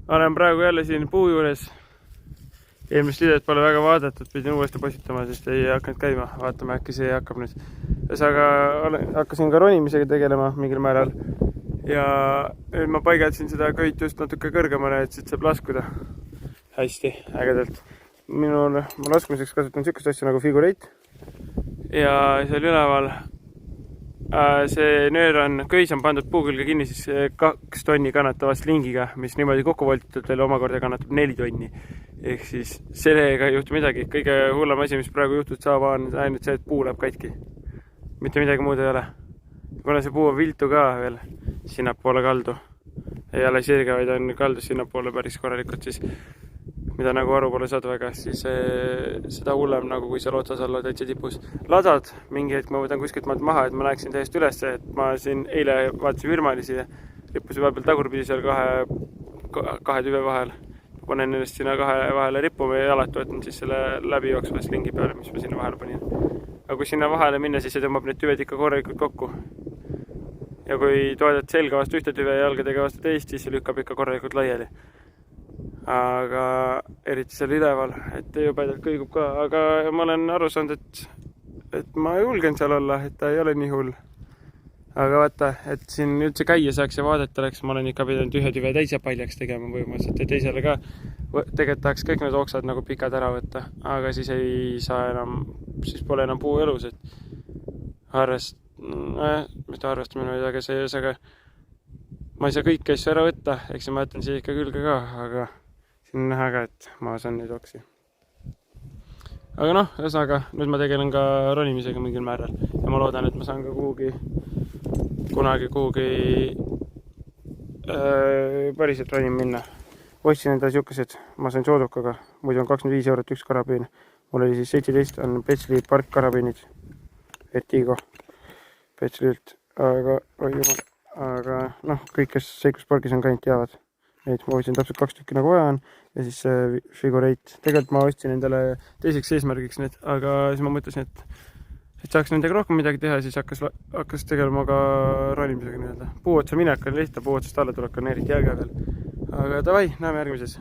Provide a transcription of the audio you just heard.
Olen praegu jälle siin puu juures. Eelmist videot pole väga vaadatud, pidin uuesti postitama, sest ei hakanud käima. Vaatame, äkki see hakkab nüüd. Ühesõnaga hakkasin ka ronimisega tegelema mingil määral. Ja nüüd ma paigaldasin seda köit just natuke kõrgemale, et siit saab laskuda. Hästi, ägedalt. Ma laskumiseks kasutan sükust asja nagu figureit. Ja seal üleval see nöör köis on pandud puu külge kinni siis 2 tonni kannatava slingiga, mis niimoodi kokku voltitud veel omakorda kannatab 4 tonni. Ehk siis sellega ei juhtu midagi. Kõige hullem asi, mis praegu juhtud saab, on ainult see, et puu läheb katki. Mitte midagi muud ei ole. Kuna see puu on viltu ka veel sinnapoole kaldu. Ei ole sirge, vaid on kaldu sinnapoole päris korralikult, siis mida nagu aru pole saada väga, siis seda hullem nagu kui seal otsas olla täitsa tipus. Ladad, mingi hetk ma võtan kuskilt maalt maha, et ma näeksin täiesti üles, et ma siin eile vaatasin virmalisi ja rippusin vahepeal tagurpidi seal kahe tüve vahel. Panen ennast sinna kahe vahele rippuma ja jalad võtan siis selle läbi jooksva slingi peale, mis ma sinna vahele panin. Aga kui sinna vahele minna, siis see tõmbab need tüved ikka korralikult kokku. Ja kui toedad selga vastu ühte tüve ja jalgadega vastu teist, siis see lükkab ikka korralikult laiali. Aga eriti seal üleval, et jõbedalt kõigub ka. Aga ma olen aru saanud, et ma julgen seal olla, et ta ei ole nii hull. Aga vaata, et siin üldse käia saaks ja vaadata oleks, ma olen ikka pidanud ühe tüve täitsa paljaks tegema põhimõtteliselt ja teisele ka tegelikult tahaks kõik need oksad nagu pikad ära võtta, aga siis ei saa enam, siis pole enam puu elus, et mitte arvestamine, aga see, aga ma ei saa kõiki asju ära võtta, eks ma jätan siia ikka külge ka, aga siin on näha ka, et ma saan neid oksi. Aga noh, ühesõnaga, nüüd ma tegelen ka ronimisega mingil määral ja ma loodan, et ma saan ka kunagi kuhugi päriselt ronim minna. Ostsin enda siukesed, ma sain soodukaga, muidu on 25 eurot üks karabiin. Mul oli siis 17, on Petsli Park karabiinid, Vertigo Petslilt, aga noh, kõik, kes Seikluspargis on käinud, teavad. Neid ma ostsin täpselt 2 tükki nagu vaja on ja siis figureit. Tegelikult ma ostsin endale teiseks eesmärgiks need, aga siis ma mõtlesin, et saaks nendega rohkem midagi teha ja siis hakkas tegelema ka ronimisega nii-öelda. Puu otsa minek on lihtne, puu otsast alla tulek on eriti järge veel. Aga davai, näeme järgmises.